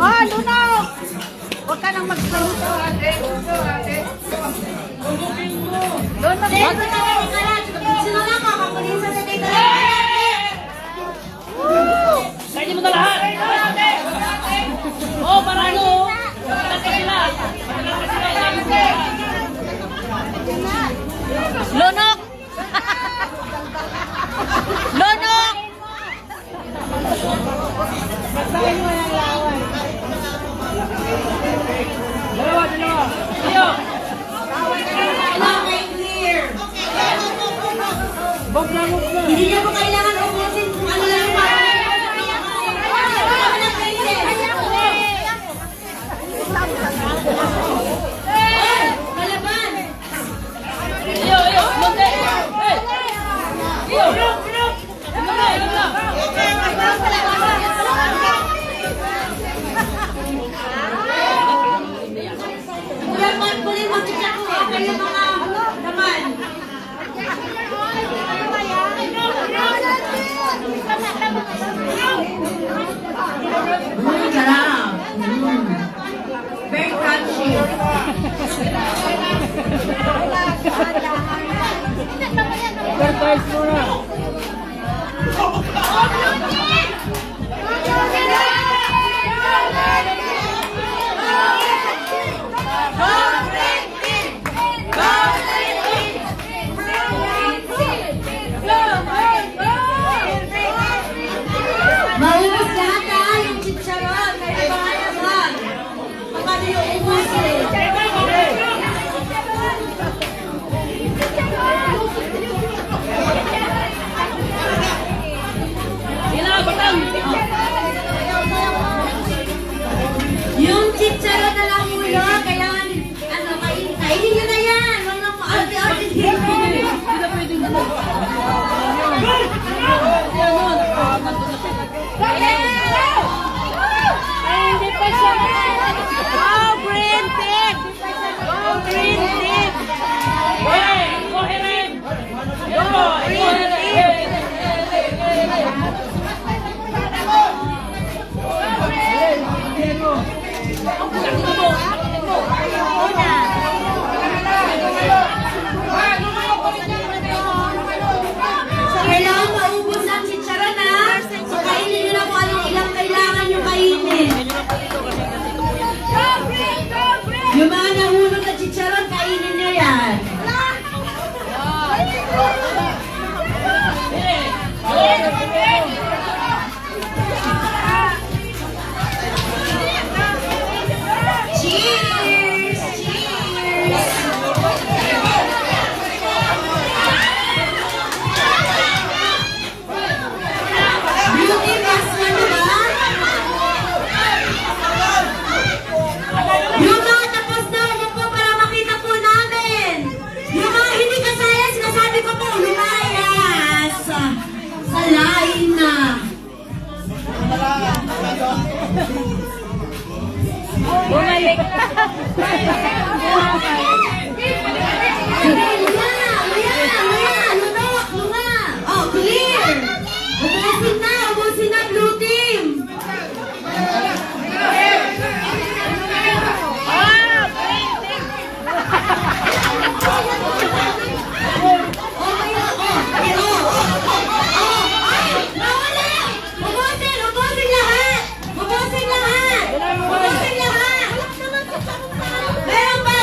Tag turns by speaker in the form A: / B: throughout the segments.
A: Oh, lunaw! Huwag ka nang magsalito.
B: Sinala ka, kapulisan sa dito.
C: Kaya mo na lahat! Oh, parano! Kasi sila!
A: Lunok! Lunok! Basahin mo yung lawan.
C: Dalawa! Iyo!
B: Hindi niyo po kailangan ubusin kung ano lang yung Malaban!
C: Iyo! Monte! Hey! Iyo! Inom na!
B: Kulit mag-check ko kayo mga naman. Sarap. Very crunchy.
C: Advertise mo na!
B: Maubos lahat ha, yung chicharon. Kaya bahala ba? Paano yung ubusin?
C: Sila! Batang!
B: Yung chicharon na lang ulo, kaya ano, kainin nyo na yan. Huwag nang arte-arte dito.
C: Hindi na pwedeng gano'n.
A: Hindi pa siya Wow, green tip! Wow, green tip!
C: Hey! Go ahead! Go!
B: Kailangan maubos ang chicharon ha. So kainin nyo na kung anong ilang kailangan nyo kainin. Yung mga nahulog na chicharon, kainin nyo yan. Cheers! Cheers! Beauty last one ba? Yung mga tapos na po para makita po namin. Yung mga hindi kasaya, sinasabi ko po, lumayas. Sa line na.
A: Bumalik.
B: Sige, luya, lunok, lunga. Oh, clear. Ubusin na, blue team. Ubusin lahat. Meron ba?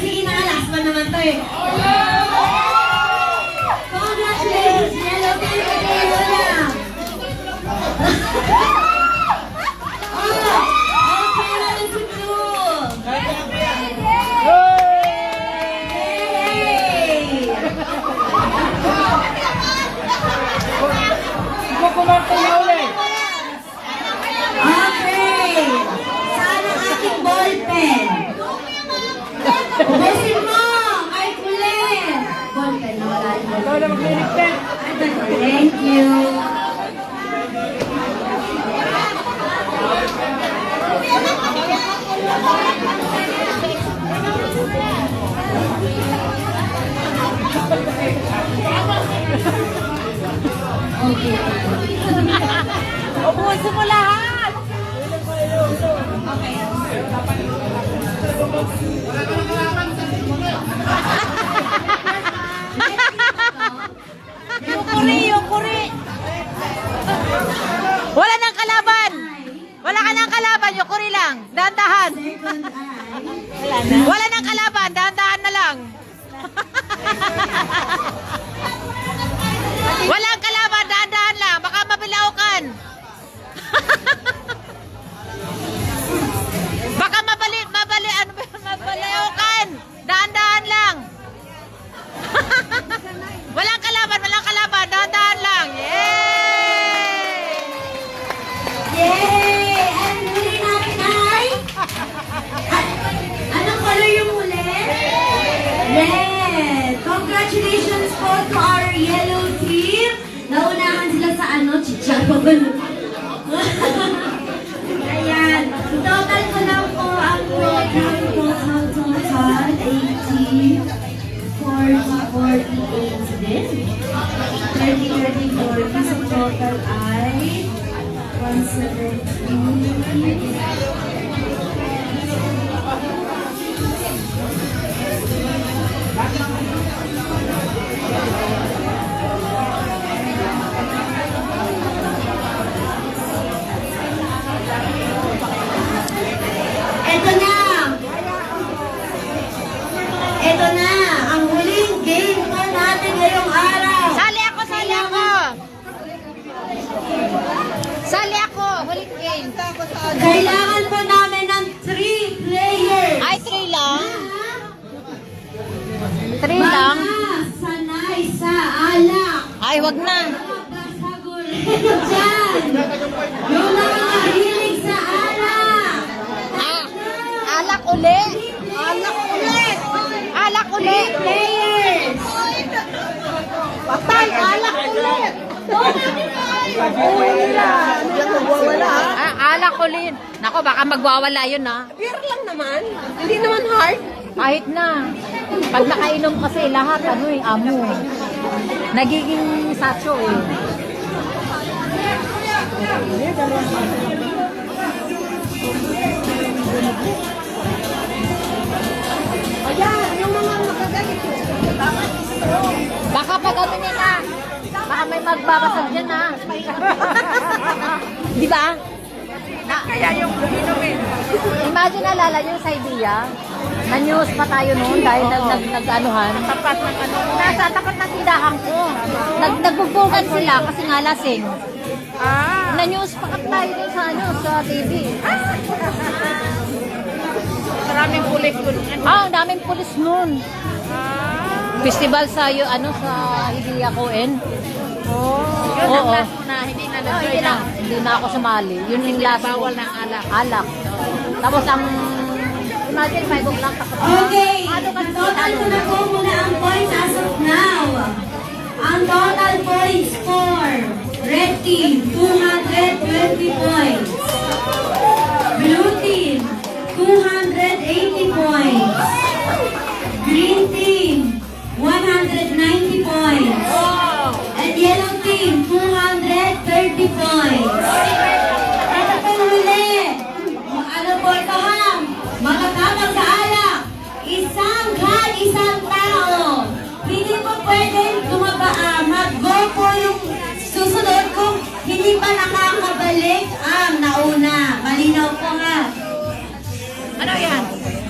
B: Sige na, last one naman to eh. Congratulations, yellow team. Okay na rin si Blue.
C: Ikaw kumarte na ulit!
B: Okay. Saan ang ating ballpen? Ubusin mo! Ay, kulit! Ballpen, nawala yung
C: Ikaw
B: ballpen.
C: na magliligpit!
B: Thank you. Okay.
A: Ubusin mo lahat. Yung kuri. Wala nang kalaban. Wala ka nang kalaban, yung kuri lang. Dahan-dahan. Wala nang kalaban, dahan-dahan na lang. Walang kalaban, dahan-dahan lang. Baka mabilaukan. Baka mabilaukan. Dahan-dahan lang. Walang kalaban, dahan-dahan lang. Yay!
B: Yay! Ang huli natin ay... Anong color yung huli? Red! Congratulations po to our yellow team. Naunahan sila sa chicharon. Ayan. Total ko lang po ang program. Total 80, 40, 48 din. 30, 30, 40. So total ay 170. Ito na, ang huling game po natin ngayong araw.
A: Sali ako. Huling game.
B: Kailangan po namin ng 3 players.
A: Ay, 3 lang. 3 lang.
B: Mga sanay sa alak.
A: Ay, wag na.
B: Diyan. Yung mga mahilig sa alak.
A: Alak uli. Alak uli.
B: Players.
A: Patay, alak uli. Alak uli. Nako, baka magwawala yun, ha?
D: Beer lang naman. Hindi naman hard.
A: Kahit na. Pag nakainom kasi lahat, amo. Nagiging sacho, eh.
D: Ayan, yung mga magagalit.
A: Baka pag ano niya na, baka may magbabasag dyan, ha? Di ba?
D: Kaya yung inumin.
A: Imagine alala yung sa idea, na-news pa tayo noon dahil nag-anuhan.
D: Tapat ng ano.
A: Nasa tapat ng tindahan ko. Nagbubugan sila kasi nga lasing. Na-news pa tayo dun sa TV.
D: Maraming pulis dun.
A: Ang daming pulis noon. Festival sa sa Hibiya Coen.
D: Yun ang last mo na, hindi na nag-join na.
A: Hindi na ako sumali. Yun yung last ko.
D: Bawal ng alak.
A: Alak. Tapos imagine 5 o'clock.
B: Okay, total ko na po muna ang points as of now. Ang total points for Red Team, 220 points. Blue Team, 280 points. Green Team, 190 points. And Yellow Team, 230 points. Ito po huli. Ano po ito, ha? Makakapag sa alak, isang tao. Hindi po pwedeng mag-go po yung susunod kung hindi pa nakakabalik ang nauna. Malinaw po nga.
D: Ano yan?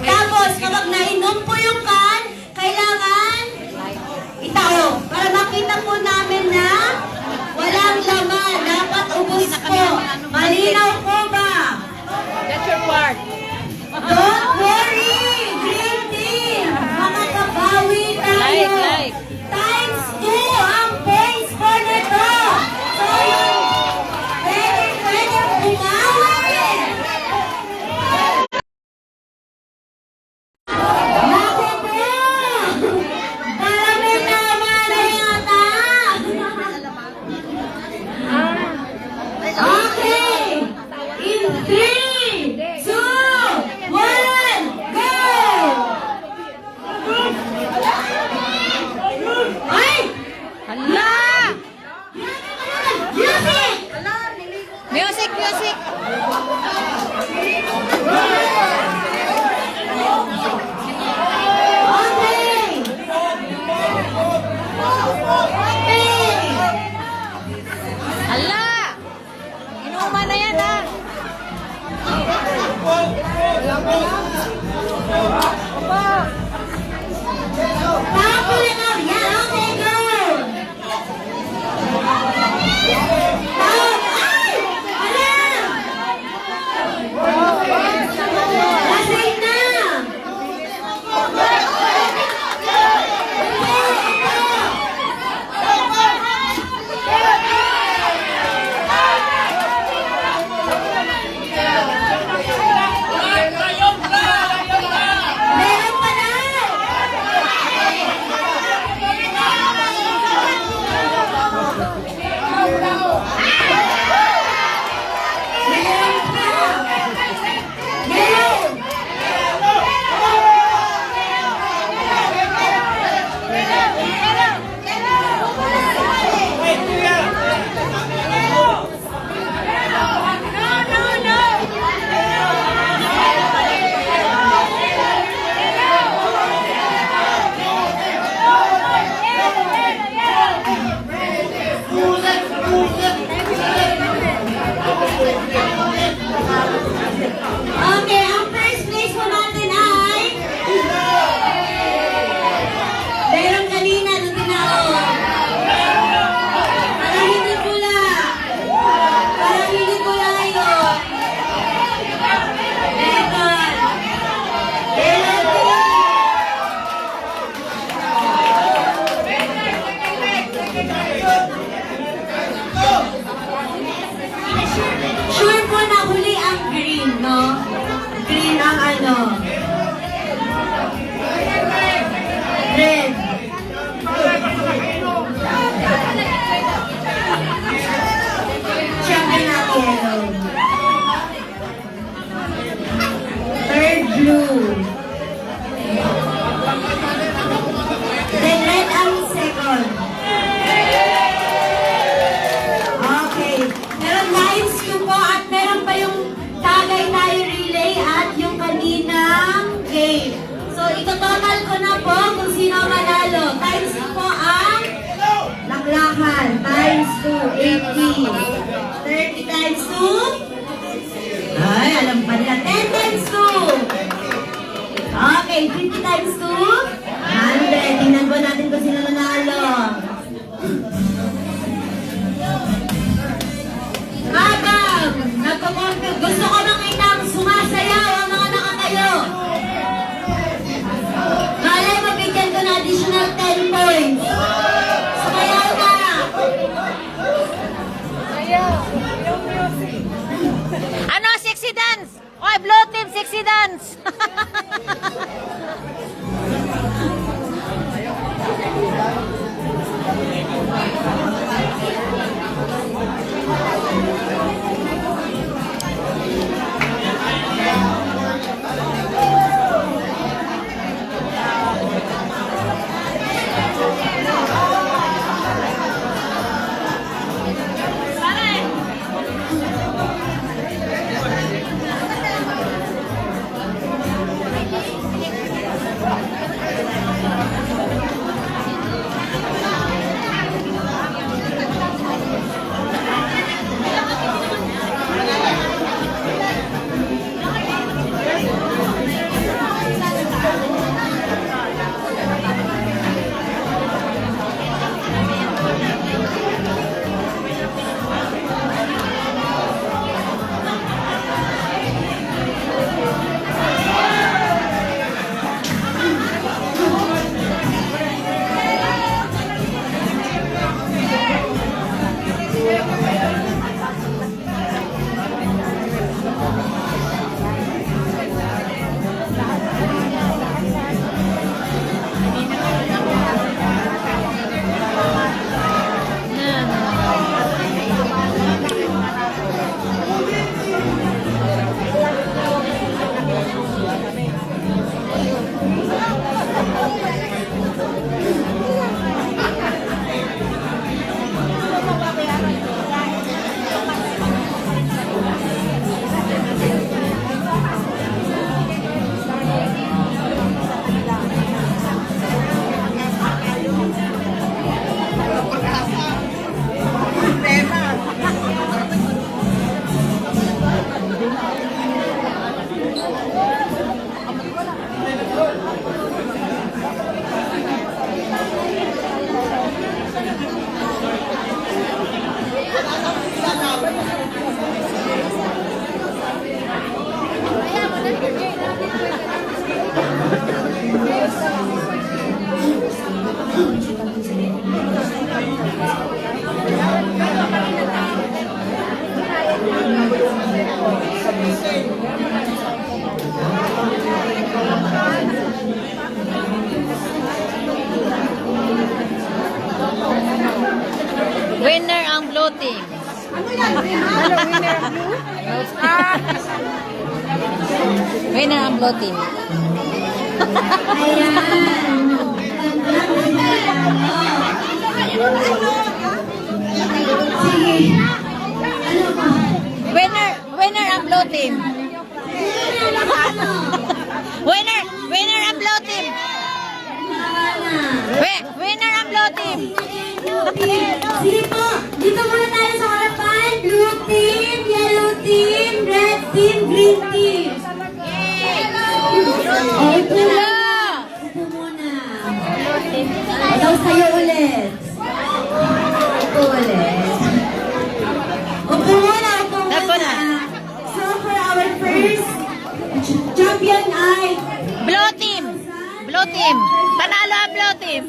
B: Tapos, kapag nainom po yung can, kailangan itaob. Para makita po namin na walang laman. Dapat ubos po. Malinaw po ba?
D: That's your part.
B: Don't worry, Green Team! Makakabawi tayo!
A: Like.
B: Times 2 ang points for nito! So, pwede bumawi! Naku po! Marami tama na yata! Okay! In 3, 2,
A: Oy, blue team, sexy dance! Winner ang blue team. Winner ang blue team. Winner ang blue team. Winner ang blue team. Winner ang blue team.
B: Sige po, dito muna tayo sa harapan. Blue team, yellow team, red team, green team. Okay po na. Upo muna. Ikaw sa'yo ulit. Upo ulit. Upo muna, upo muna. So for our first champion ay
A: Blue team. Blue team. Panalo ang blue team.